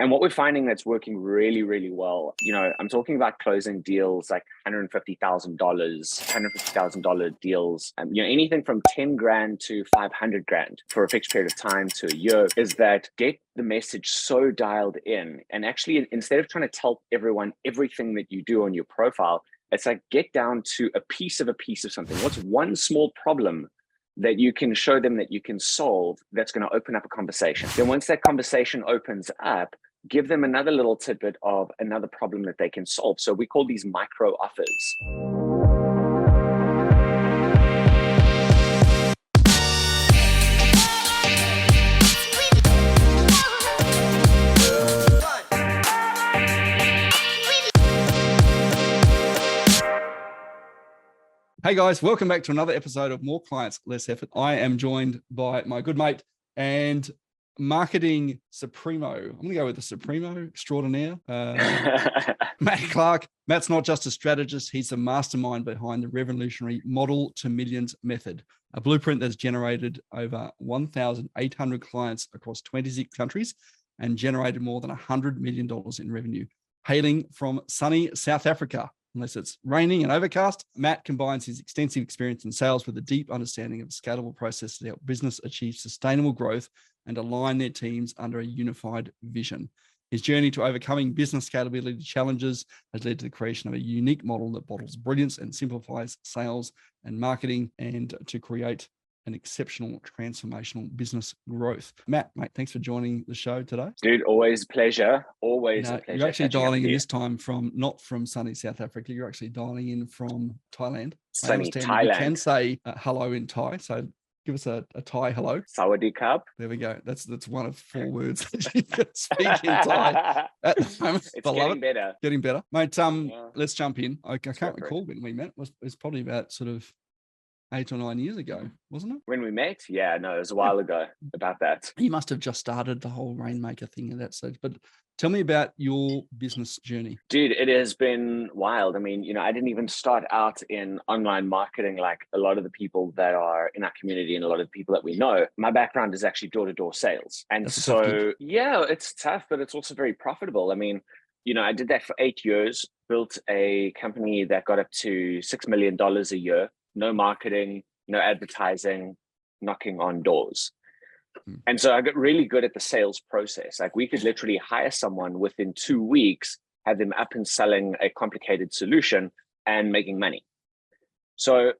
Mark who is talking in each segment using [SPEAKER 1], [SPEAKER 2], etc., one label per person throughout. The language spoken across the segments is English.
[SPEAKER 1] And what we're finding that's working really, really well, I'm talking about closing deals like $150,000, $150,000 deals, anything from 10 grand to 500 grand for a fixed period of time to a year, is that get the message so dialed in. And actually, instead of trying to tell everyone everything that you do on your profile, it's like get down to a piece of something. What's one small problem that you can show them that you can solve that's going to open up a conversation? Then once that conversation opens up, give them another little tidbit of another problem that they can solve. So we call these micro offers.
[SPEAKER 2] Hey guys, welcome back to another episode of More Clients, Less Effort. I am joined by my good mate and marketing Supremo. I'm going to go with the Supremo extraordinaire, Matt Clark. Matt's not just a strategist, he's the mastermind behind the revolutionary Model to Millions method, a blueprint that's generated over 1,800 clients across 26 countries and generated more than $100 million in revenue, hailing from sunny South Africa. Unless it's raining and overcast, Matt combines his extensive experience in sales with a deep understanding of scalable processes to help business achieve sustainable growth and align their teams under a unified vision. His journey to overcoming business scalability challenges has led to the creation of a unique model that bottles brilliance and simplifies sales and marketing, and to create an exceptional transformational business growth. Matt, mate, thanks for joining the show today.
[SPEAKER 1] Dude, always pleasure. Always a pleasure.
[SPEAKER 2] You're actually dialing in this time not from sunny South Africa. You're actually dialing in from Thailand.
[SPEAKER 1] Sunny Thailand.
[SPEAKER 2] You can say hello in Thai. So give us a Thai hello.
[SPEAKER 1] Sawadee Krap.
[SPEAKER 2] There we go. That's one of 4 words that you can speak in Thai at the moment.
[SPEAKER 1] It's getting better.
[SPEAKER 2] Getting better. Mate, let's jump in. I can't recall when we met. It was probably about sort of 8 or 9 years ago, wasn't it?
[SPEAKER 1] When we met? Yeah, no, it was a while ago about that.
[SPEAKER 2] You must have just started the whole Rainmaker thing at that stage. But tell me about your business journey.
[SPEAKER 1] Dude, it has been wild. I mean, I didn't even start out in online marketing like a lot of the people that are in our community and a lot of the people that we know. My background is actually door-to-door sales. And yeah, it's tough, but it's also very profitable. I mean, I did that for 8 years, built a company that got up to $6 million a year. No marketing, no advertising, knocking on doors. And so I got really good at the sales process. Like we could literally hire someone within 2 weeks, have them up and selling a complicated solution and making money. So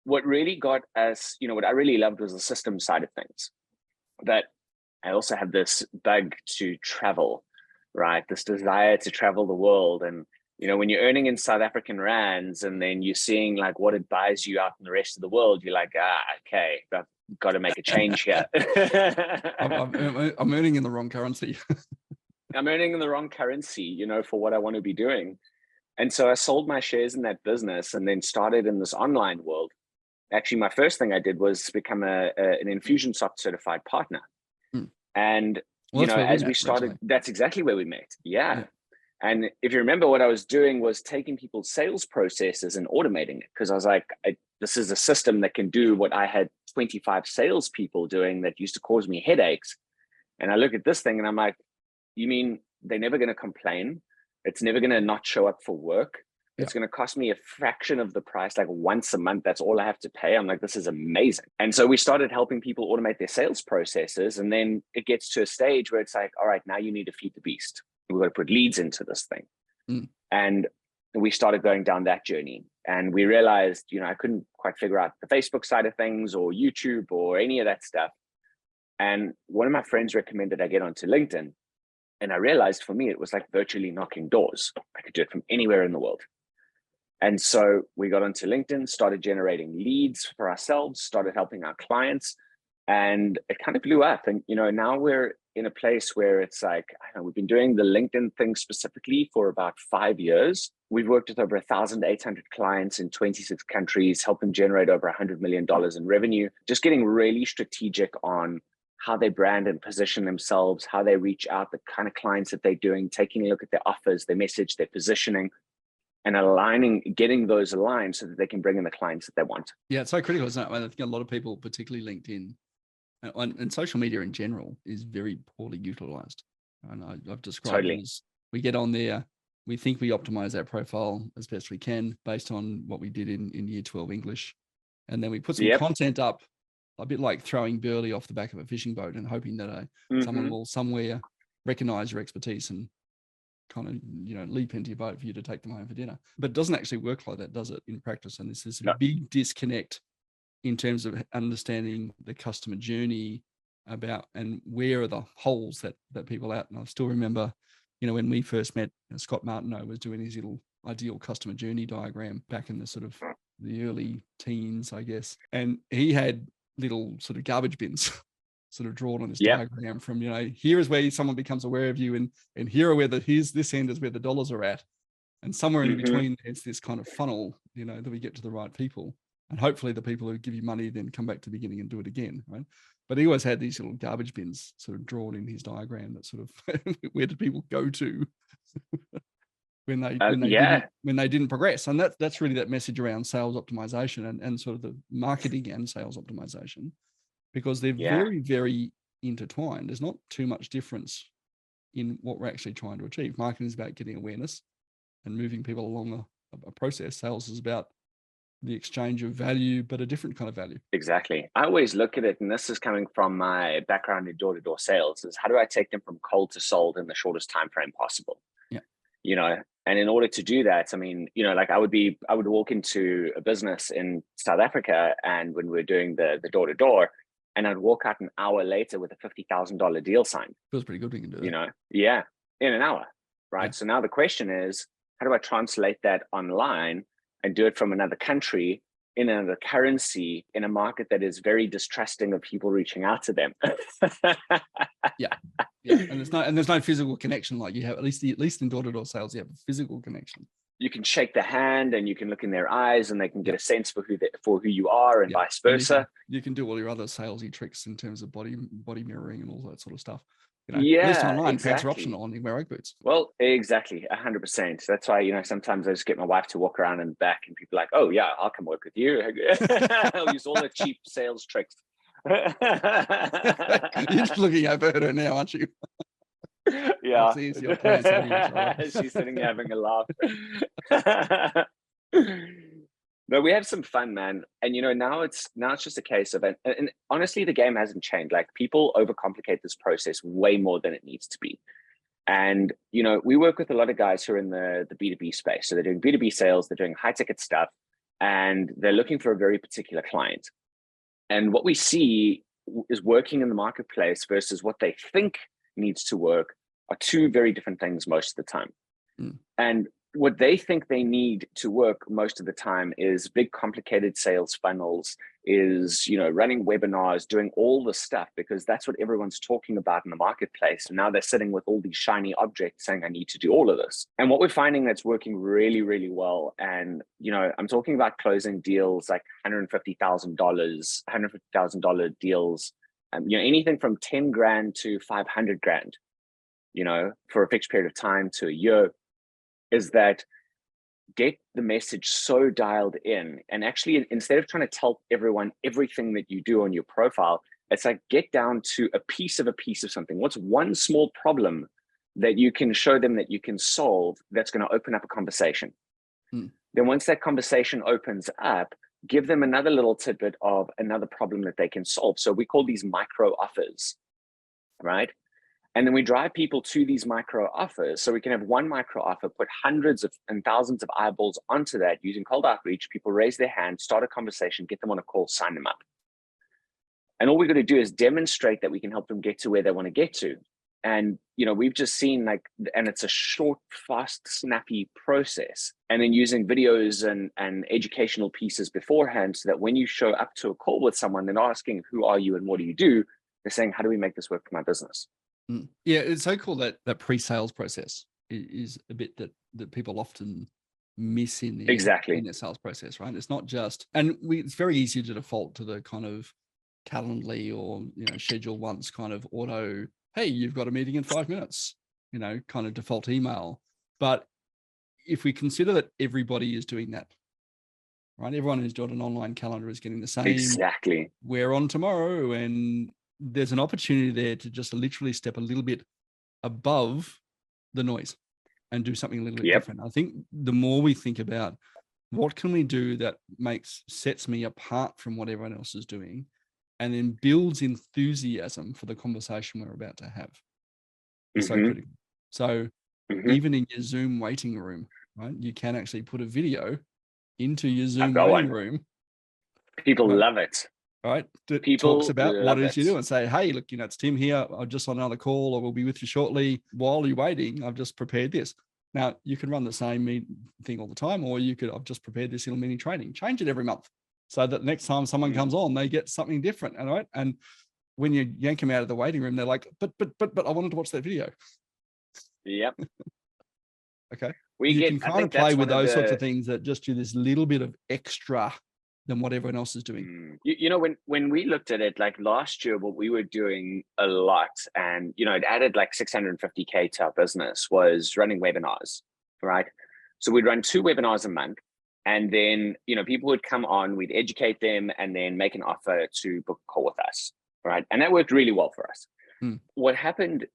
[SPEAKER 1] what really got us, what I really loved was the system side of things. But I also had this bug to travel, right? This desire to travel the world. And when you're earning in South African rands and then you're seeing like what it buys you out in the rest of the world, you're like, okay, I've got to make a change here.
[SPEAKER 2] I'm earning in the wrong currency.
[SPEAKER 1] I'm earning in the wrong currency, for what I want to be doing. And so I sold my shares in that business and then started in this online world. Actually, my first thing I did was become an Infusionsoft certified partner. And, as we started, originally. That's exactly where we met. Yeah. And if you remember, what I was doing was taking people's sales processes and automating it, because I was like, this is a system that can do what I had 25 salespeople doing that used to cause me headaches. And I look at this thing and I'm like, you mean they're never going to complain? It's never going to not show up for work. Yeah. It's going to cost me a fraction of the price, like once a month. That's all I have to pay. I'm like, this is amazing. And so we started helping people automate their sales processes. And then it gets to a stage where it's like, all right, now you need to feed the beast. We've got to put leads into this thing. And we started going down that journey. And we realized, I couldn't quite figure out the Facebook side of things or YouTube or any of that stuff. And one of my friends recommended I get onto LinkedIn. And I realized for me, it was like virtually knocking doors. I could do it from anywhere in the world. And so we got onto LinkedIn, started generating leads for ourselves, started helping our clients, and it kind of blew up. And, now we're in a place where it's like, we've been doing the LinkedIn thing specifically for about 5 years. We've worked with over 1,800 clients in 26 countries, helped them generate over $100 million in revenue, just getting really strategic on how they brand and position themselves, how they reach out, the kind of clients that they're doing, taking a look at their offers, their message, their positioning, and getting those aligned so that they can bring in the clients that they want.
[SPEAKER 2] Yeah, it's so critical, isn't it? I think a lot of people, particularly LinkedIn, and social media in general, is very poorly utilized. And I've described
[SPEAKER 1] Totally.
[SPEAKER 2] it as we get on there, we think we optimize our profile as best we can based on what we did in year 12 English. And then we put some
[SPEAKER 1] Yep.
[SPEAKER 2] content up, a bit like throwing burley off the back of a fishing boat and hoping that someone will somewhere recognize your expertise and kind of, leap into your boat for you to take them home for dinner. But it doesn't actually work like that, does it, in practice? And this is a big disconnect in terms of understanding the customer journey about, and where are the holes that people out. And I still remember, when we first met, Scott Martineau was doing his little ideal customer journey diagram back in the sort of the early teens, I guess. And he had little sort of garbage bins sort of drawn on this diagram from, here is where someone becomes aware of you, and here are where this end is where the dollars are at. And somewhere in between, it's this kind of funnel, that we get to the right people. And hopefully the people who give you money then come back to the beginning and do it again, right? But he always had these little garbage bins sort of drawn in his diagram that sort of, where did people go to when they didn't progress? And that's really that message around sales optimization and sort of the marketing and sales optimization, because they're very, very intertwined. There's not too much difference in what we're actually trying to achieve. Marketing is about getting awareness and moving people along a process. Sales is about the exchange of value, but a different kind of value.
[SPEAKER 1] Exactly. I always look at it, and this is coming from my background in door-to-door sales, is how do I take them from cold to sold in the shortest time frame possible?
[SPEAKER 2] Yeah.
[SPEAKER 1] And in order to do that, I mean, like I would walk into a business in South Africa, and when we were doing the door-to-door, and I'd walk out an hour later with a $50,000 deal signed.
[SPEAKER 2] Feels pretty good when you can do that.
[SPEAKER 1] In an hour, right?
[SPEAKER 2] Yeah.
[SPEAKER 1] So now the question is, how do I translate that online and do it from another country in another currency in a market that is very distrusting of people reaching out to them?
[SPEAKER 2] Yeah. And there's no physical connection like you have, at least in door-to-door sales, you have a physical connection.
[SPEAKER 1] You can shake the hand and you can look in their eyes and they can get a sense for who you are, and vice versa.
[SPEAKER 2] And you can do all your other salesy tricks in terms of body mirroring and all that sort of stuff. At
[SPEAKER 1] Yeah,
[SPEAKER 2] least online,
[SPEAKER 1] exactly.
[SPEAKER 2] pants are optional and you wear Ugg boots.
[SPEAKER 1] Well, exactly, 100%. That's why, sometimes I just get my wife to walk around in the back and people are like, oh yeah, I'll come work with you. I'll use all the cheap sales tricks.
[SPEAKER 2] You're just looking over at her now, aren't you?
[SPEAKER 1] Yeah.
[SPEAKER 2] She's
[SPEAKER 1] sitting there having a laugh. No, we have some fun, man. And now it's just a case of, and honestly, the game hasn't changed. Like, people overcomplicate this process way more than it needs to be. And we work with a lot of guys who are in the B2B space. So they're doing B2B sales, they're doing high ticket stuff, and they're looking for a very particular client. And what we see is working in the marketplace versus what they think needs to work are two very different things most of the time. And what they think they need to work most of the time is big, complicated sales funnels, is, running webinars, doing all the stuff, because that's what everyone's talking about in the marketplace. And now they're sitting with all these shiny objects saying, I need to do all of this. And what we're finding that's working really, really well, and, I'm talking about closing deals like $150,000, $150,000 deals, anything from 10 grand to 500 grand, for a fixed period of time to a year, is that get the message so dialed in. And actually, instead of trying to tell everyone everything that you do on your profile, it's like, get down to a piece of something. What's one small problem that you can show them that you can solve that's going to open up a conversation? Then once that conversation opens up, give them another little tidbit of another problem that they can solve. So we call these micro offers, right? And then we drive people to these micro offers. So we can have one micro offer, put hundreds and thousands of eyeballs onto that using cold outreach. People raise their hand, start a conversation, get them on a call, sign them up. And all we're going to do is demonstrate that we can help them get to where they want to get to. And, we've just seen and it's a short, fast, snappy process. And then using videos and educational pieces beforehand, so that when you show up to a call with someone, they're not asking, who are you and what do you do? They're saying, how do we make this work for my business?
[SPEAKER 2] Yeah, it's so cool that pre-sales process is a bit that people often miss in the sales process, right? It's not just, and it's very easy to default to the kind of Calendly or schedule once kind of auto, hey, you've got a meeting in 5 minutes, kind of default email. But if we consider that everybody is doing that, right? Everyone who's got an online calendar is getting the same.
[SPEAKER 1] Exactly.
[SPEAKER 2] We're on tomorrow, and there's an opportunity there to just literally step a little bit above the noise and do something a little bit
[SPEAKER 1] Yep.
[SPEAKER 2] different. I think the more we think about what can we do that sets me apart from what everyone else is doing, and then builds enthusiasm for the conversation we're about to have, is so critical. So even in your Zoom waiting room, right, you can actually put a video into your Zoom waiting room.
[SPEAKER 1] People love it.
[SPEAKER 2] Right. That
[SPEAKER 1] People
[SPEAKER 2] talks about what it is you do,
[SPEAKER 1] it.
[SPEAKER 2] and say, hey, look, it's Tim here. I'm just on another call, or we'll be with you shortly. While you're waiting, I've just prepared this. Now, you can run the same thing all the time, or I've just prepared this little mini training, change it every month so that next time someone comes on, they get something different. All right. And when you yank them out of the waiting room, they're like, but I wanted to watch that video.
[SPEAKER 1] Yep.
[SPEAKER 2] Okay. You can kind of play with those sorts of things that just do this little bit of extra than what everyone else is doing.
[SPEAKER 1] When we looked at it, like last year, what we were doing a lot, and it added like 650K to our business, was running webinars, right? So we'd run 2 webinars a month, and then people would come on, we'd educate them, and then make an offer to book a call with us, right? And that worked really well for us. What happened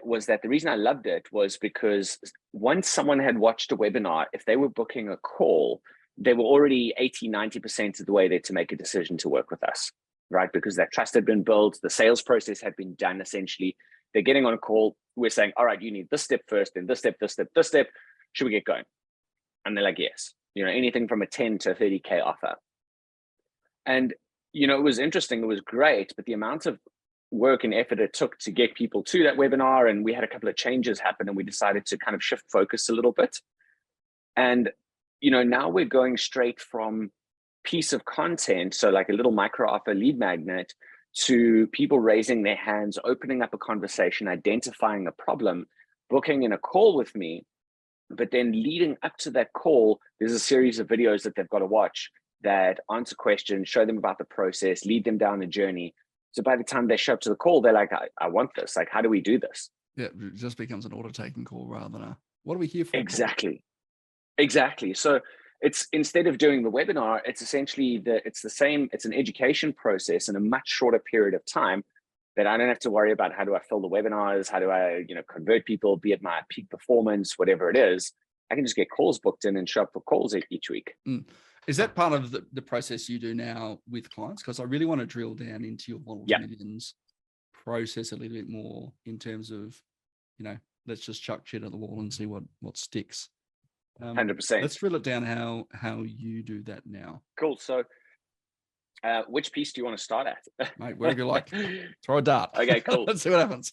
[SPEAKER 1] was that the reason I loved it was because once someone had watched a webinar, if they were booking a call, they were already 80-90% of the way there to make a decision to work with us, right? Because that trust had been built, the sales process had been done. Essentially, they're getting on a call, we're saying, all right, you need this step first, then this step, this step, this step. Should we get going? And they're like, yes. Anything from a 10 to 30K offer. And it was interesting, it was great, but the amount of work and effort it took to get people to that webinar, and we had a couple of changes happen, and we decided to kind of shift focus a little bit. And now we're going straight from piece of content, so like a little micro offer lead magnet, to people raising their hands, opening up a conversation, identifying a problem, booking in a call with me. But then leading up to that call, there's a series of videos that they've got to watch that answer questions, show them about the process, lead them down a journey. So by the time they show up to the call, they're like, I want this. Like, how do we do this?
[SPEAKER 2] Yeah, it just becomes an order-taking call rather than a, what are we here for?
[SPEAKER 1] Exactly. So it's, instead of doing the webinar, it's essentially it's an education process in a much shorter period of time, that I don't have to worry about how do I fill the webinars, how do I convert people, be at my peak performance, whatever it is. I can just get calls booked in and show up for calls each week.
[SPEAKER 2] Is that part of the process you do now with clients? Because I really want to drill down into your model millions process a little bit more in terms of, let's just chuck shit at the wall and see what sticks.
[SPEAKER 1] 100%.
[SPEAKER 2] Let's drill it down how you do that now.
[SPEAKER 1] Cool. So which piece do you want to start at?
[SPEAKER 2] Mate, wherever you like. Throw a dart.
[SPEAKER 1] Okay, cool.
[SPEAKER 2] Let's see what happens.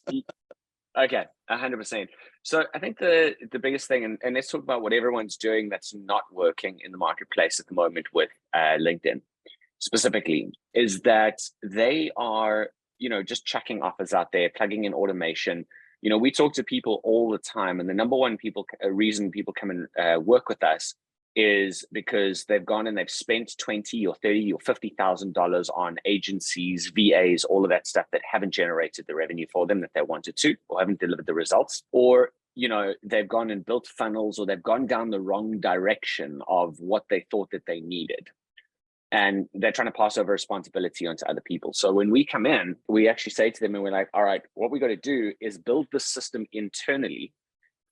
[SPEAKER 1] Okay, 100%. So I think the biggest thing, and let's talk about what everyone's doing that's not working in the marketplace at the moment with LinkedIn specifically, is that they are, just chucking offers out there, plugging in automation. We talk to people all the time, and the number one reason people come and work with us is because they've gone and they've spent $20 or $30 or $50,000 on agencies, VAs, all of that stuff that haven't generated the revenue for them that they wanted to, or haven't delivered the results, or they've gone and built funnels, or they've gone down the wrong direction of what they thought that they needed, and they're trying to pass over responsibility onto other people. So when we come in, we actually say to them, and we're like, all right, what we got to do is build the system internally,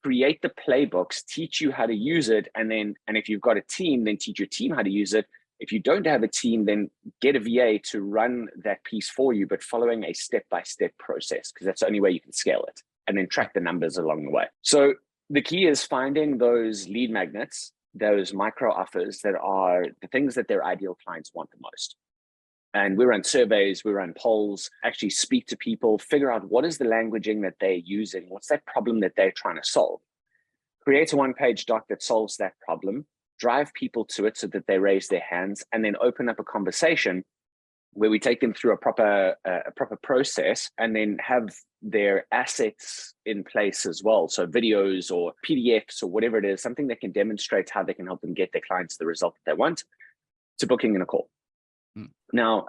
[SPEAKER 1] create the playbooks, teach you how to use it. And if you've got a team, then teach your team how to use it. If you don't have a team, then get a VA to run that piece for you, but following a step-by-step process, because that's the only way you can scale it, and then track the numbers along the way. So the key is finding those lead magnets, those micro offers that are the things that their ideal clients want the most. And we run surveys, we run polls, actually speak to people, figure out what is the languaging that they're using, what's that problem that they're trying to solve. Create a one-page doc that solves that problem, drive people to it so that they raise their hands, and then open up a conversation where we take them through a proper process, and then have their assets in place as well. So videos or PDFs or whatever it is, something that can demonstrate how they can help them get their clients the result that they want, to booking in a call. Now,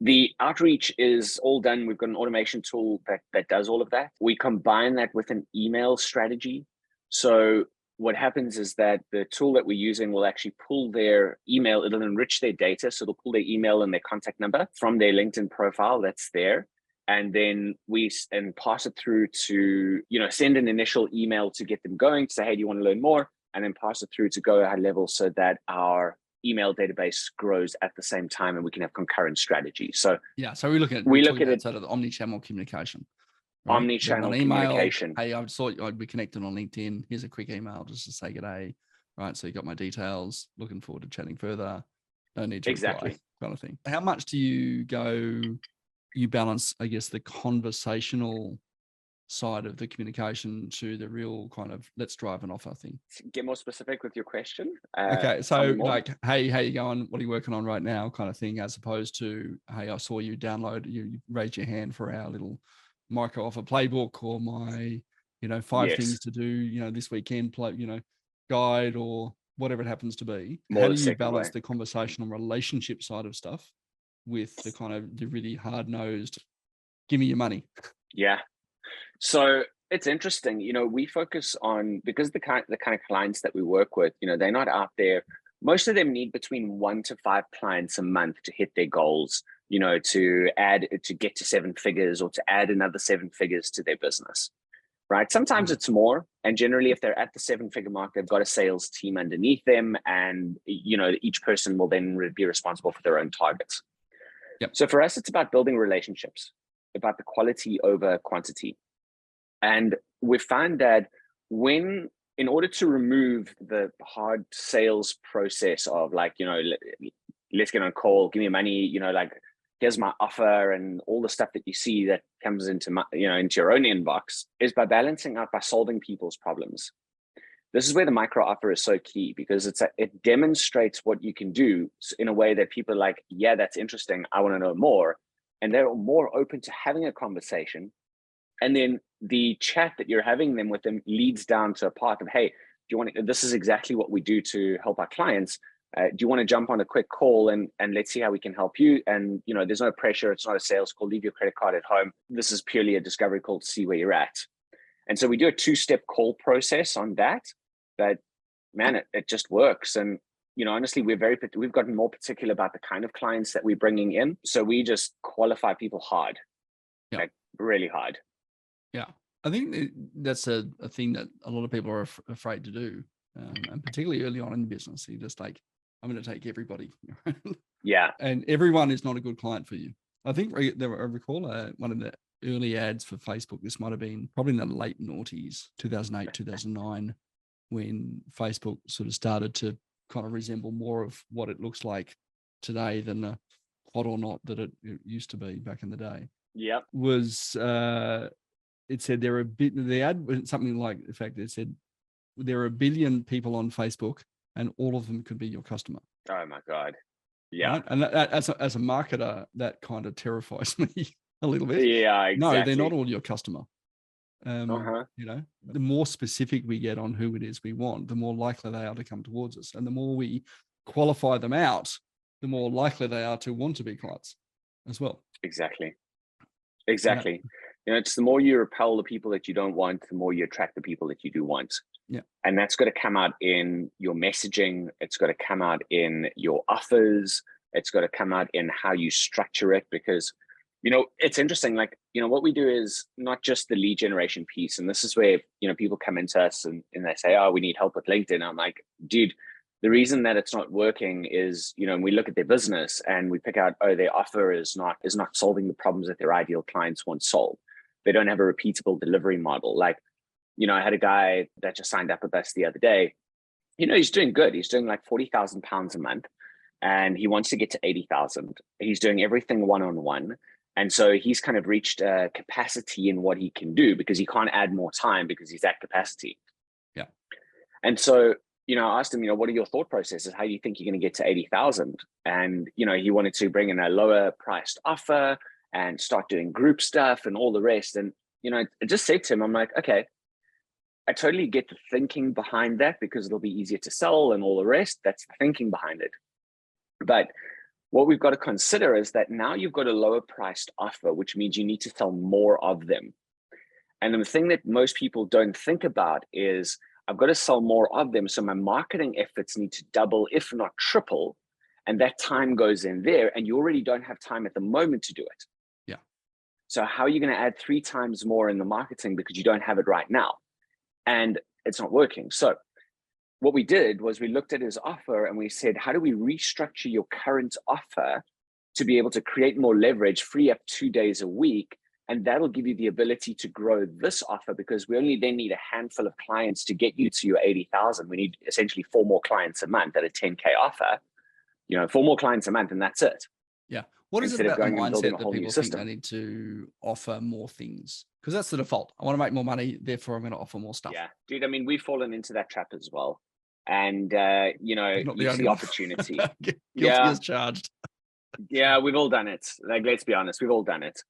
[SPEAKER 1] the outreach is all done. We've got an automation tool that does all of that. We combine that with an email strategy. So what happens is that the tool that we're using will actually pull their email, it'll enrich their data. So it'll pull their email and their contact number from their LinkedIn profile that's there. And then and pass it through to, send an initial email to get them going to say, hey, do you want to learn more? And then pass it through to go high level so that our email database grows at the same time and we can have concurrent strategies. So
[SPEAKER 2] yeah, so we look at it sort of the omni-channel communication. Right?
[SPEAKER 1] Omni-channel
[SPEAKER 2] email,
[SPEAKER 1] communication.
[SPEAKER 2] Hey, I thought I'd be connected on LinkedIn. Here's a quick email just to say g'day. Right. So you got my details. Looking forward to chatting further. No need to reply, kind of thing. How much do you balance, I guess, the conversational side of the communication to the real kind of let's drive an offer thing?
[SPEAKER 1] Get more specific with your question.
[SPEAKER 2] Okay. So like, hey, how you going? What are you working on right now? Kind of thing, as opposed to, hey, I saw you you raised your hand for our little micro offer playbook, or my, 5 things to do, this weekend, guide, or whatever it happens to be. How do you balance the conversational relationship side of stuff with the kind of the really hard-nosed, give me your money?
[SPEAKER 1] Yeah. So it's interesting, we focus on, because the kind of clients that we work with, they're not out there. Most of them need between 1 to 5 clients a month to hit their goals, to get to 7 figures, or to add another 7 figures to their business, right? Sometimes it's more. And generally, if they're at the 7-figure mark, they've got a sales team underneath them. And, each person will then be responsible for their own targets.
[SPEAKER 2] Yep.
[SPEAKER 1] So for us, it's about building relationships, about the quality over quantity. And we find that in order to remove the hard sales process of like, let's get on a call, give me money, here's my offer, and all the stuff that you see that comes into your own inbox, is by balancing out, by solving people's problems. This is where the micro offer is so key, because it demonstrates what you can do in a way that people are like, yeah, that's interesting, I want to know more. And they're more open to having a conversation. And then the chat that you're having with them leads down to a part of, hey, this is exactly what we do to help our clients. Do you want to jump on a quick call and let's see how we can help you? And, there's no pressure. It's not a sales call. Leave your credit card at home. This is purely a discovery call to see where you're at. And so we do a 2-step call process on that, but man, it just works. And, honestly, we've gotten more particular about the kind of clients that we're bringing in. So we just qualify people hard, like really hard.
[SPEAKER 2] Yeah, I think that's a thing that a lot of people are afraid to do, and particularly early on in business. You're just like, I'm going to take everybody.
[SPEAKER 1] Yeah,
[SPEAKER 2] and everyone is not a good client for you. I think I recall one of the early ads for Facebook. This might have been probably in the late noughties, 2008, 2009, when Facebook sort of started to kind of resemble more of what it looks like today than the hot or not that it used to be back in the day.
[SPEAKER 1] Yeah,
[SPEAKER 2] it said the ad was something like the fact that it said there are 1 billion people on Facebook and all of them could be your customer.
[SPEAKER 1] Oh my God. Yeah.
[SPEAKER 2] Right? And as a marketer, that kind of terrifies me a little bit.
[SPEAKER 1] Yeah, exactly.
[SPEAKER 2] No, they're not all your customer. The more specific we get on who it is we want, the more likely they are to come towards us. And the more we qualify them out, the more likely they are to want to be clients as well.
[SPEAKER 1] Exactly.
[SPEAKER 2] Yeah.
[SPEAKER 1] It's the more you repel the people that you don't want, the more you attract the people that you do want.
[SPEAKER 2] Yeah.
[SPEAKER 1] And that's got to come out in your messaging. It's got to come out in your offers. It's got to come out in how you structure it, because, it's interesting. Like, what we do is not just the lead generation piece. And this is where, people come into us and they say, oh, we need help with LinkedIn. I'm like, dude, the reason that it's not working is, we look at their business and we pick out, oh, their offer is not solving the problems that their ideal clients want solved. They don't have a repeatable delivery model. Like, I had a guy that just signed up with us the other day. He's doing good. He's doing like 40,000 pounds a month, and he wants to get to 80,000. He's doing everything one-on-one. And so he's kind of reached a capacity in what he can do, because he can't add more time because he's at capacity.
[SPEAKER 2] Yeah.
[SPEAKER 1] And so, I asked him, what are your thought processes? How do you think you're going to get to 80,000? And, he wanted to bring in a lower priced offer and start doing group stuff and all the rest. And, I just said to him, I'm like, okay, I totally get the thinking behind that, because it'll be easier to sell and all the rest. That's the thinking behind it. But what we've got to consider is that now you've got a lower priced offer, which means you need to sell more of them. And the thing that most people don't think about is, I've got to sell more of them. So my marketing efforts need to double, if not triple. And that time goes in there, and you already don't have time at the moment to do it.
[SPEAKER 2] Yeah.
[SPEAKER 1] So how are you going to add 3 times more in the marketing because you don't have it right now? And it's not working. So what we did was we looked at his offer and we said, how do we restructure your current offer to be able to create more leverage, free up 2 days a week? And that'll give you the ability to grow this offer, because we only then need a handful of clients to get you to your 80,000. We need essentially 4 more clients a month at a 10K offer, 4 more clients a month, and that's it.
[SPEAKER 2] Yeah. What is it about the mindset that people think they need to offer more things? Because that's the default. I want to make more money, therefore I'm going to offer more stuff.
[SPEAKER 1] Yeah, dude. I mean, we've fallen into that trap as well. And, you see opportunity.
[SPEAKER 2] Guilty as charged.
[SPEAKER 1] Yeah, we've all done it. Like, let's be honest, we've all done it.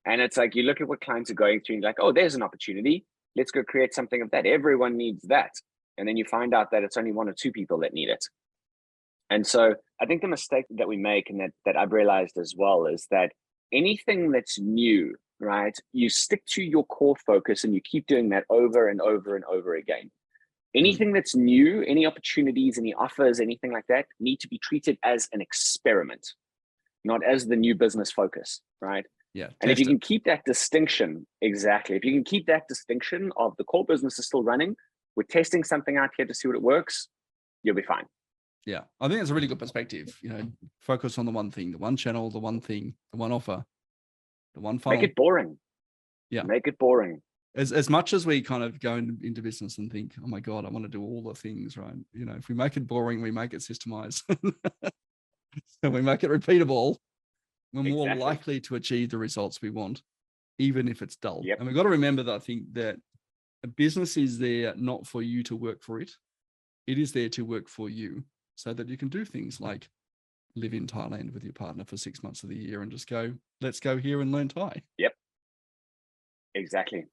[SPEAKER 1] And it's like, you look at what clients are going through and you're like, oh, there's an opportunity. Let's go create something of that. Everyone needs that. And then you find out that it's only 1 or 2 people that need it. And so I think the mistake that we make, and that I've realized as well, is that anything that's new, right? You stick to your core focus and you keep doing that over and over and over again. Anything that's new, any opportunities, any offers, anything like that, need to be treated as an experiment, not as the new business focus, right?
[SPEAKER 2] Yeah.
[SPEAKER 1] And if you can keep that distinction, exactly. If you can keep that distinction of the core business is still running, we're testing something out here to see what it works, you'll be fine.
[SPEAKER 2] Yeah. I think it's a really good perspective. Focus on the one thing, the one channel, the one thing, the one offer, the one funnel.
[SPEAKER 1] Make it boring.
[SPEAKER 2] Yeah.
[SPEAKER 1] Make it boring.
[SPEAKER 2] As much as we kind of go into business and think, oh my God, I want to do all the things, right? If we make it boring, we make it systemized. So we make it repeatable, we're more likely to achieve the results we want, even if it's dull.
[SPEAKER 1] Yep.
[SPEAKER 2] And we've got to remember that I think that a business is there not for you to work for it. It is there to work for you, so that you can do things like live in Thailand with your partner for 6 months of the year and just go, let's go here and learn Thai.
[SPEAKER 1] Yep. Exactly.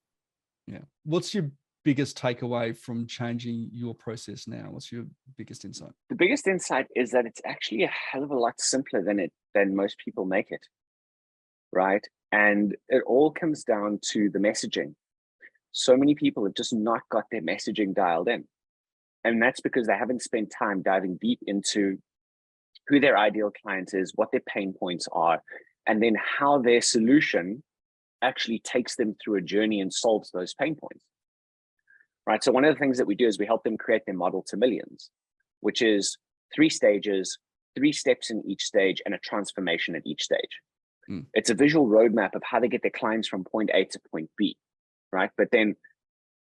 [SPEAKER 2] Yeah. What's your biggest takeaway from changing your process now? What's your biggest insight?
[SPEAKER 1] The biggest insight is that it's actually a hell of a lot simpler than most people make it, right? And it all comes down to the messaging. So many people have just not got their messaging dialed in. And that's because they haven't spent time diving deep into who their ideal client is, what their pain points are, and then how their solution actually takes them through a journey and solves those pain points. Right. So one of the things that we do is we help them create their model to millions, which is 3 stages, 3 steps in each stage, and a transformation at each stage. It's a visual roadmap of how they get their clients from point A to point B. Right. But then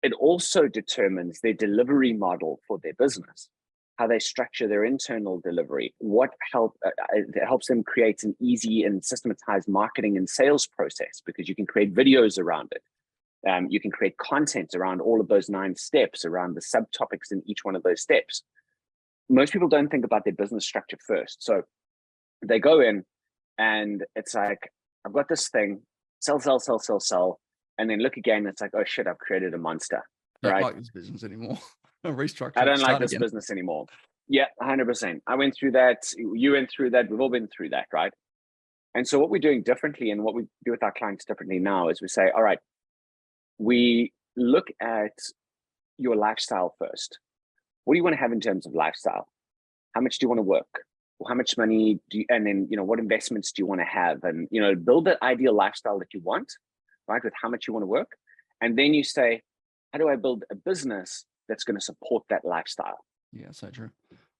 [SPEAKER 1] it also determines their delivery model for their business, how they structure their internal delivery, it helps them create an easy and systematized marketing and sales process, because you can create videos around it. You can create content around all of those 9 steps, around the subtopics in each one of those steps. Most people don't think about their business structure first. So they go in and it's like, I've got this thing, sell. And then look again, it's like, oh shit, I've created a monster.
[SPEAKER 2] Right? I don't
[SPEAKER 1] Right?
[SPEAKER 2] like this business anymore. Restructure.
[SPEAKER 1] I don't like this business anymore. Yeah, 100%. I went through that. You went through that. We've all been through that, right? And so what we're doing differently, and what we do with our clients differently now, is we say, all right, we look at your lifestyle first. What do you want to have in terms of lifestyle? How much do you want to work? Well, how much money do you, and then, what investments do you want to have? And, build the ideal lifestyle that you want, right? With how much you want to work. And then you say, how do I build a business that's going to support that lifestyle?
[SPEAKER 2] Yeah, so true.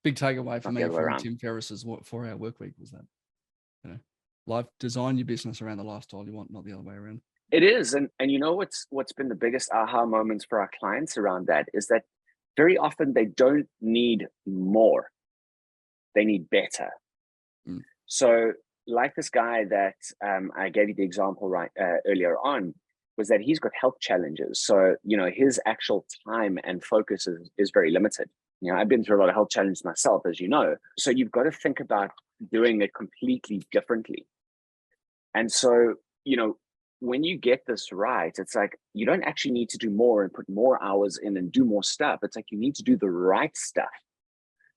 [SPEAKER 2] Big takeaway for me from Tim Ferriss's 4-Hour Workweek was that, design your business around the lifestyle you want, not the other way around.
[SPEAKER 1] It is. And what's been the biggest aha moments for our clients around that is that very often they don't need more. They need better. So like this guy that I gave you the example earlier on, was that he's got health challenges. So, his actual time and focus is very limited. I've been through a lot of health challenges myself, as you know. So you've got to think about doing it completely differently. And so, when you get this right, it's like, you don't actually need to do more and put more hours in and do more stuff. It's like, you need to do the right stuff.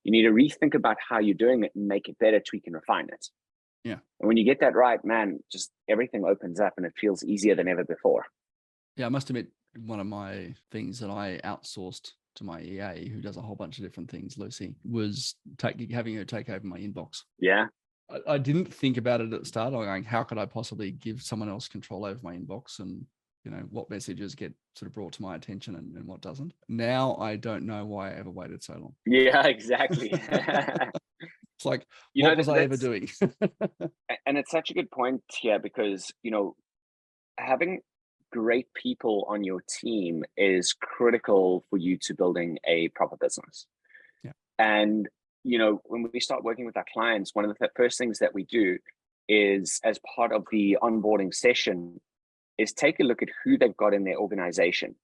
[SPEAKER 1] You need to rethink about how you're doing it and make it better, tweak and refine it.
[SPEAKER 2] Yeah.
[SPEAKER 1] And when you get that right, man, just everything opens up and it feels easier than ever before.
[SPEAKER 2] Yeah, I must admit, one of my things that I outsourced to my EA, who does a whole bunch of different things, Lucy, was having her take over my inbox.
[SPEAKER 1] Yeah.
[SPEAKER 2] I didn't think about it at the start. I'm going, how could I possibly give someone else control over my inbox, and what messages get sort of brought to my attention and what doesn't. Now I don't know why I ever waited so long.
[SPEAKER 1] Yeah, exactly.
[SPEAKER 2] It's like, what was I ever
[SPEAKER 1] that's
[SPEAKER 2] doing?
[SPEAKER 1] and it's such a good point here because, having great people on your team is critical for you to building a proper business.
[SPEAKER 2] Yeah.
[SPEAKER 1] And, when we start working with our clients, one of the first things that we do is, as part of the onboarding session, is take a look at who they've got in their organization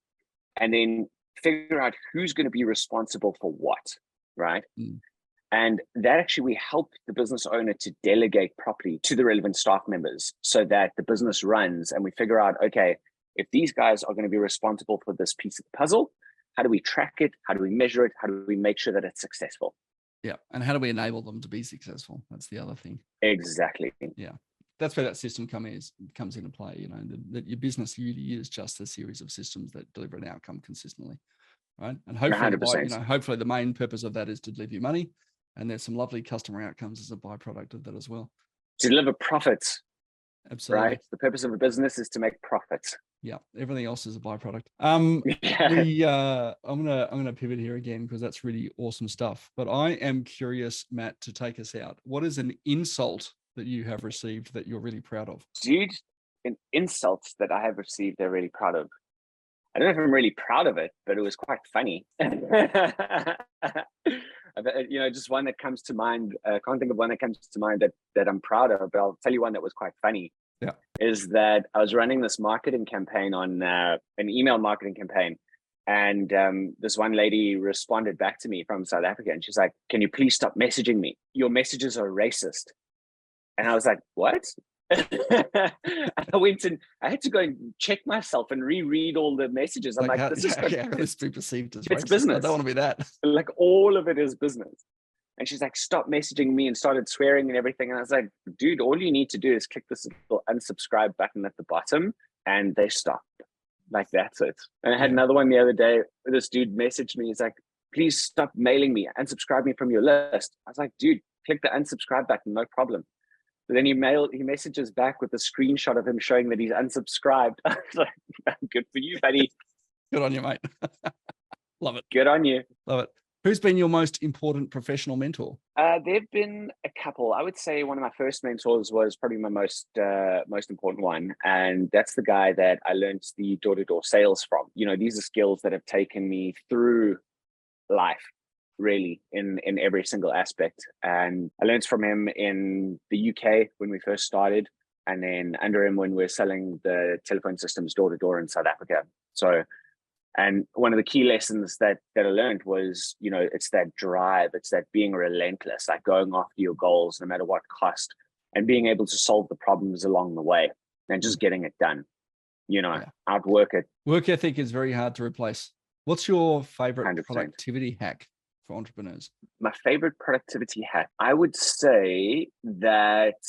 [SPEAKER 1] and then figure out who's going to be responsible for what, right?
[SPEAKER 2] Mm.
[SPEAKER 1] And that actually, we help the business owner to delegate properly to the relevant staff members so that the business runs, and we figure out, okay, if these guys are going to be responsible for this piece of the puzzle, how do we track it? How do we measure it? How do we make sure that it's successful?
[SPEAKER 2] Yeah. And how do we enable them to be successful? That's the other thing.
[SPEAKER 1] Exactly.
[SPEAKER 2] Yeah. That's where that system comes into play, that your business really is just a series of systems that deliver an outcome consistently. Right. And hopefully,
[SPEAKER 1] 100%.
[SPEAKER 2] hopefully the main purpose of that is to deliver you money. And there's some lovely customer outcomes as a byproduct of that as well.
[SPEAKER 1] To deliver profits.
[SPEAKER 2] Absolutely.
[SPEAKER 1] Right. The purpose of a business is to make profits.
[SPEAKER 2] Yeah. Everything else is a byproduct.
[SPEAKER 1] Yeah.
[SPEAKER 2] I'm gonna pivot here again because that's really awesome stuff. But I am curious, Matt, to take us out. What is an insult that you have received that you're really proud of?
[SPEAKER 1] Dude, an insult that I have received they're really proud of. I don't know if I'm really proud of it, but it was quite funny. Just one that comes to mind. I can't think of one that comes to mind that I'm proud of, but I'll tell you one that was quite funny.
[SPEAKER 2] Yeah.
[SPEAKER 1] Is that I was running this marketing campaign on an email marketing campaign. And this one lady responded back to me from South Africa, and she's like, "Can you please stop messaging me? Your messages are racist." And I was like, "What?" I went and I had to go and check myself and reread all the messages. I'm like, "This is
[SPEAKER 2] how can this be perceived as
[SPEAKER 1] it's
[SPEAKER 2] racist?
[SPEAKER 1] business.
[SPEAKER 2] I don't want to be that."
[SPEAKER 1] Like, all of it is business. And she's like, "Stop messaging me," and started swearing and everything. And I was like, "Dude, all you need to do is click this little unsubscribe button at the bottom and they stop. Like, that's it." And I had another one the other day. This dude messaged me. He's like, "Please stop mailing me. Unsubscribe me from your list." I was like, "Dude, click the unsubscribe button, no problem." But then he messages back with a screenshot of him showing that he's unsubscribed. I was like, "Good for you, buddy.
[SPEAKER 2] Good on you, mate." Love it.
[SPEAKER 1] Good on you.
[SPEAKER 2] Love it. Who's been your most important professional mentor?
[SPEAKER 1] There've been a couple. I would say one of my first mentors was probably my most important one, and that's the guy that I learned the door-to-door sales from. These are skills that have taken me through life, really, in every single aspect. And I learned from him in the UK when we first started, and then under him when we're selling the telephone systems door-to-door in South Africa. And one of the key lessons that I learned was, it's that drive, it's that being relentless, like going after your goals no matter what cost, and being able to solve the problems along the way and just getting it done, outwork it.
[SPEAKER 2] Work ethic is very hard to replace. What's your favorite
[SPEAKER 1] 100%.
[SPEAKER 2] productivity hack for entrepreneurs? My
[SPEAKER 1] favorite productivity hack, I would say that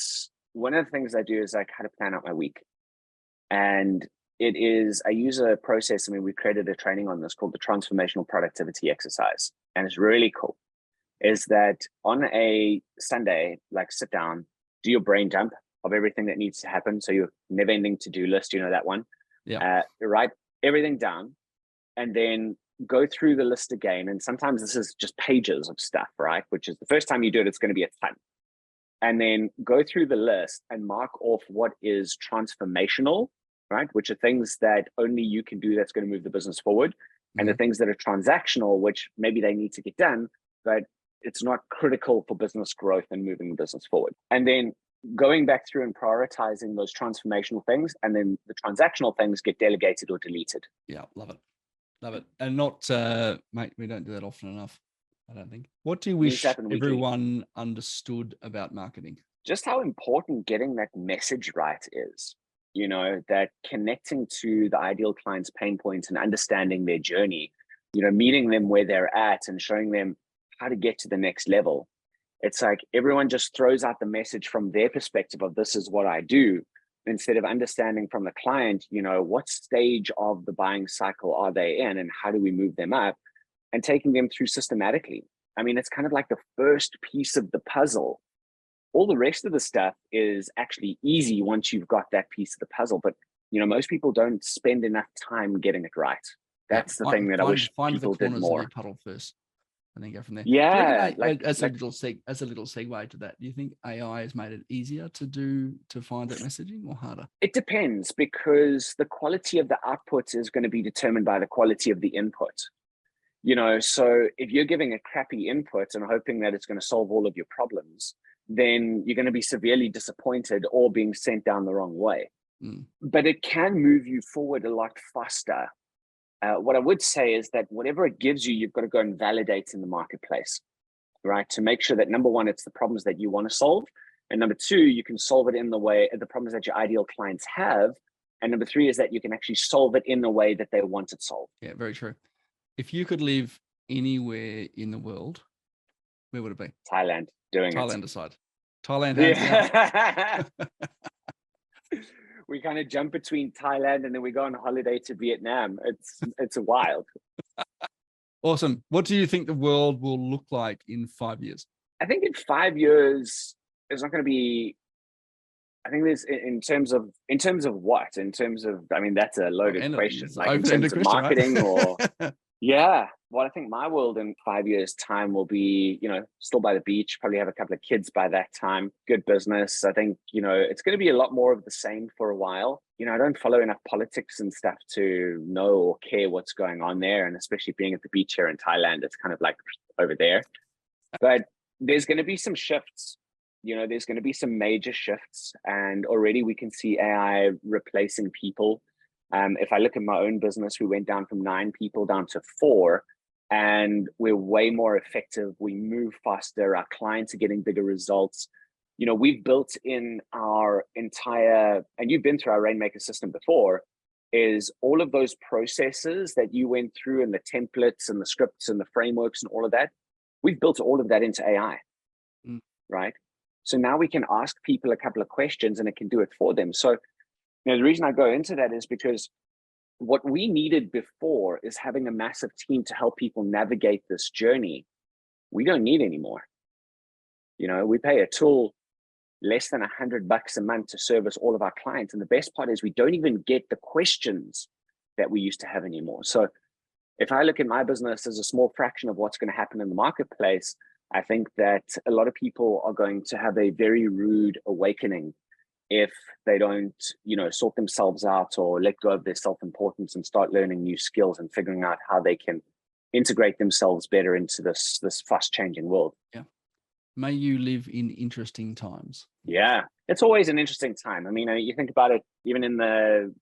[SPEAKER 1] one of the things I do is I kind of plan out my week. And I use a process. We created a training on this called the transformational productivity exercise. And it's really cool. Is that on a Sunday, like, sit down, do your brain dump of everything that needs to happen. So your never ending to-do list, that one.
[SPEAKER 2] Yeah.
[SPEAKER 1] Write everything down and then go through the list again. And sometimes this is just pages of stuff, right? Which is the first time you do it, it's going to be a ton. And then go through the list and mark off what is transformational, right? Which are things that only you can do that's going to move the business forward. And the things that are transactional, which maybe they need to get done, but it's not critical for business growth and moving the business forward. And then going back through and prioritizing those transformational things, and then the transactional things get delegated or deleted.
[SPEAKER 2] Yeah, love it. Love it. And not, mate, we don't do that often enough, I don't think. What do you wish everyone understood about marketing?
[SPEAKER 1] Just how important getting that message right is. That connecting to the ideal client's pain points and understanding their journey, meeting them where they're at and showing them how to get to the next level. It's like everyone just throws out the message from their perspective of this is what I do, instead of understanding from the client, what stage of the buying cycle are they in and how do we move them up, and taking them through systematically. It's kind of like the first piece of the puzzle All the rest of the stuff is actually easy once you've got that piece of the puzzle. But, most people don't spend enough time getting it right. That's the thing that I wish people did more.
[SPEAKER 2] Find the puddle first, and then go from there.
[SPEAKER 1] Yeah,
[SPEAKER 2] as a little segue to that, do you think AI has made it easier to find that messaging or harder?
[SPEAKER 1] It depends, because the quality of the output is going to be determined by the quality of the input. So if you're giving a crappy input and hoping that it's going to solve all of your problems, then you're going to be severely disappointed or being sent down the wrong way. But it can move you forward a lot faster. What I would say is that whatever it gives you, you've got to go and validate in the marketplace, right? To make sure that, number one, it's the problems that you want to solve. And number two, you can solve it in the way, the problems that your ideal clients have. And number three is that you can actually solve it in the way that they want it solved.
[SPEAKER 2] Yeah, very true. If you could live anywhere in the world, where would it be?
[SPEAKER 1] Thailand,
[SPEAKER 2] Thailand aside. Thailand, hands down.
[SPEAKER 1] We kind of jump between Thailand and then we go on holiday to Vietnam. It's wild.
[SPEAKER 2] Awesome. What do you think the world will look like in 5 years?
[SPEAKER 1] I think in 5 years, there's not going to be, I think there's in terms of what? In terms of, I mean, that's a loaded question. Like in terms of marketing, right? Or yeah. Well, I think my world in 5 years' time will be, still by the beach, probably have a couple of kids by that time, good business. I think, it's going to be a lot more of the same for a while. I don't follow enough politics and stuff to know or care what's going on there. And especially being at the beach here in Thailand, it's kind of like over there. But there's going to be some shifts. There's going to be some major shifts. And already we can see AI replacing people. If I look at my own business, we went down from 9 people down to 4. And we're way more effective. We move faster. Our clients are getting bigger results. We've built in our entire, and you've been through our Rainmaker system before, is all of those processes that you went through and the templates and the scripts and the frameworks and all of that. We've built all of that into AI, right? So now we can ask people a couple of questions and it can do it for them. So, the reason I go into that is because what we needed before is having a massive team to help people navigate this journey. We don't need anymore. We pay a tool less than $100 a month to service all of our clients. And the best part is we don't even get the questions that we used to have anymore. So if I look at my business as a small fraction of what's going to happen in the marketplace, I think that a lot of people are going to have a very rude awakening if they don't, sort themselves out or let go of their self-importance and start learning new skills and figuring out how they can integrate themselves better into this fast-changing world.
[SPEAKER 2] Yeah. May you live in interesting times.
[SPEAKER 1] Yeah, it's always an interesting time. I mean, you think about it, even in the,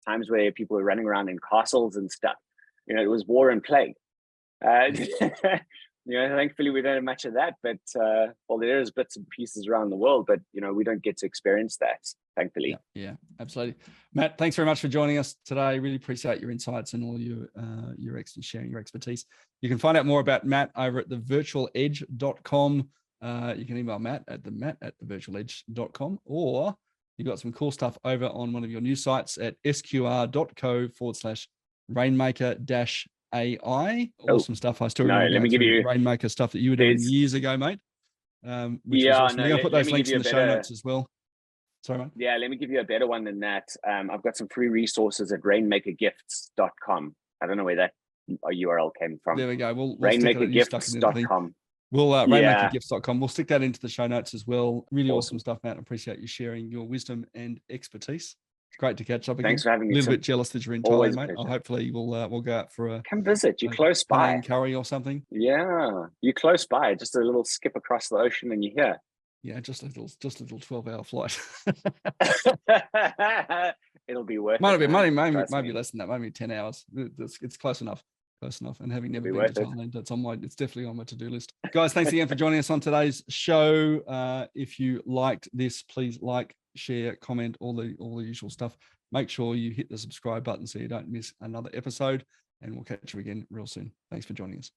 [SPEAKER 1] times where people were running around in castles and stuff, it was war and plague. Thankfully we don't have much of that, but there is bits and pieces around the world, but we don't get to experience that, thankfully.
[SPEAKER 2] Yeah, absolutely. Matt, thanks very much for joining us today. Really appreciate your insights and all your sharing your expertise. You can find out more about Matt over at thevirtualedge.com. You can email Matt at thevirtualedge.com, or you've got some cool stuff over on one of your new sites at sqr.co/rainmaker-AI. Awesome stuff. I still remember
[SPEAKER 1] let me give you
[SPEAKER 2] Rainmaker stuff that you were doing years ago, mate. Which was awesome. I'm going to put those links in the show notes as well. Sorry, mate.
[SPEAKER 1] Yeah, let me give you a better one than that. I've got some free resources at rainmakergifts.com. I don't know where that URL came from.
[SPEAKER 2] There we go. We'll
[SPEAKER 1] rainmakergifts.com.
[SPEAKER 2] Rainmakergifts.com. We'll stick that into the show notes as well. Really awesome stuff, Matt. I appreciate you sharing your wisdom and expertise. It's great to catch up again.
[SPEAKER 1] Thanks for having me.
[SPEAKER 2] A little bit jealous that you're in Thailand, mate. Hopefully we'll go out for a
[SPEAKER 1] come visit. You're close by.
[SPEAKER 2] Curry or something.
[SPEAKER 1] Yeah, you're close by. Just a little skip across the ocean and you're here.
[SPEAKER 2] Yeah, just a little 12-hour flight.
[SPEAKER 1] It'll be worth
[SPEAKER 2] it.
[SPEAKER 1] Maybe
[SPEAKER 2] less than that. Maybe 10 hours. It's close enough. And having never been to Thailand, it's definitely on my to-do list. Guys, thanks again for joining us on today's show. If you liked this, please like, share, comment, all the usual stuff. Make sure you hit the subscribe button so you don't miss another episode, and we'll catch you again real soon. Thanks for joining us.